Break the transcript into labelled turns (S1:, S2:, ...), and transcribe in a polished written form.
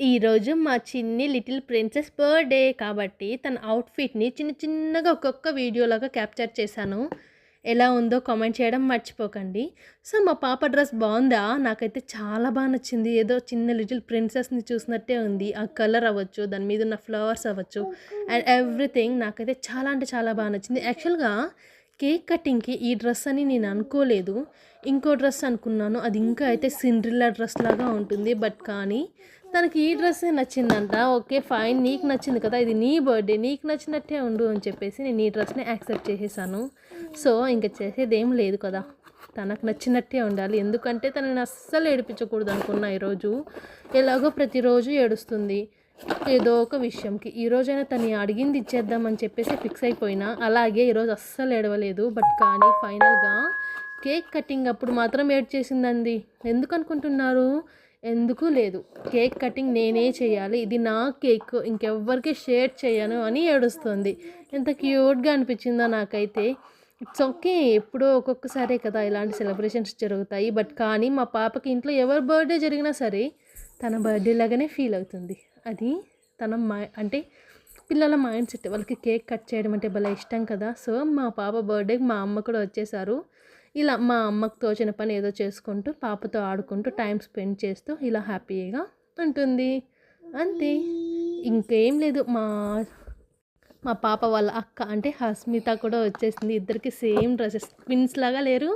S1: ఈరోజు మా చిన్ని లిటిల్ ప్రిన్సెస్ బర్త్‌డే కాబట్టి తన అవుట్‌ఫిట్‌ని చిన్నగా ఒక్కొక్క వీడియోలాగా క్యాప్చర్ చేశాను. ఎలా ఉందో కామెంట్ చేయడం మర్చిపోకండి. సో, మా పాప డ్రెస్ బావుందా? నాకైతే చాలా నచ్చింది. ఏదో చిన్న లిటిల్ ప్రిన్సెస్‌ని చూసినట్టే ఉంది. ఆ కలర్ అవ్వచ్చు, దాని మీద ఉన్న ఫ్లవర్స్ అవ్వచ్చు అండ్ ఎవ్రీథింగ్ నాకైతే చాలా అంటే చాలా నచ్చింది. యాక్చువల్‌గా కేక్ కటింగ్‌కి ఈ డ్రెస్ అని నేను అనుకోలేదు. ఇంకో డ్రెస్ అనుకున్నాను. అది ఇంకా అయితే సిండ్రిల్లా డ్రెస్ లాగా ఉంటుంది. బట్ కానీ తనకి ఈ డ్రెస్సే నచ్చిందంట. ఓకే. ఫైన్. నీకు నచ్చింది కదా! ఇది నీ బర్త్‌డే. నీకు నచ్చినట్టే ఉండు అని చెప్పేసి నేను ఈ డ్రెస్‌ని యాక్సెప్ట్ చేసేసాను. సో, ఇంక చేసేదేం లేదు కదా! తనకు నచ్చినట్టే ఉండాలి. ఎందుకంటే తనని అస్సలు ఏడిపించకూడదు అనుకున్నా ఈరోజు. ఎలాగో ప్రతిరోజు ఏడుస్తుంది. ఏదో ఒక విషయంకి. ఈరోజైనా తను అడిగింది ఇచ్చేద్దామని చెప్పేసి ఫిక్స్ అయిపోయినా. అలాగే ఈరోజు అస్సలు ఏడవలేదు. బట్ కానీ ఫైనల్‌గా కేక్ కటింగ్ అప్పుడు మాత్రం ఏడ్చేసిందండి. ఎందుకనుకుంటున్నారు? ఎందుకు లేదు. కేక్ కటింగ్ నేనే చేయాలి. ఇది నా కేక్. ఇంకెవ్వరికి షేర్ చేయను అని ఏడుస్తుంది. ఎంత క్యూట్‌గా అనిపించిందో నాకైతే. It's okay. ఎప్పుడో ఒక్కొక్కసారే కదా ఇలాంటి సెలబ్రేషన్స్ జరుగుతాయి. బట్ కానీ మా పాపకి ఇంట్లో ఎవరి బర్త్‌డే జరిగినా సరే తన బర్త్‌డే లాగానే ఫీల్ అవుతుంది. అది తన అంటే పిల్లల మైండ్ సెట్. వాళ్ళకి కేక్ కట్ చేయడం అంటే భలే ఇష్టం కదా! సో, మా పాప బర్త్‌డేకి మా అమ్మ కూడా వచ్చేసారు. ఇలా మా అమ్మకు తోచిన పని ఏదో చేసుకుంటూ, పాపతో ఆడుకుంటూ, టైం స్పెండ్ చేస్తూ ఇలా హ్యాపీగా ఉంటుంది. అంతే. ఇంకేం లేదు. మా మా పాప వాళ్ళ అక్క అంటే హస్మిత కూడా వచ్చేసింది. ఇద్దరికి సేమ్ డ్రెసెస్. ట్విన్స్ లాగా లేరు?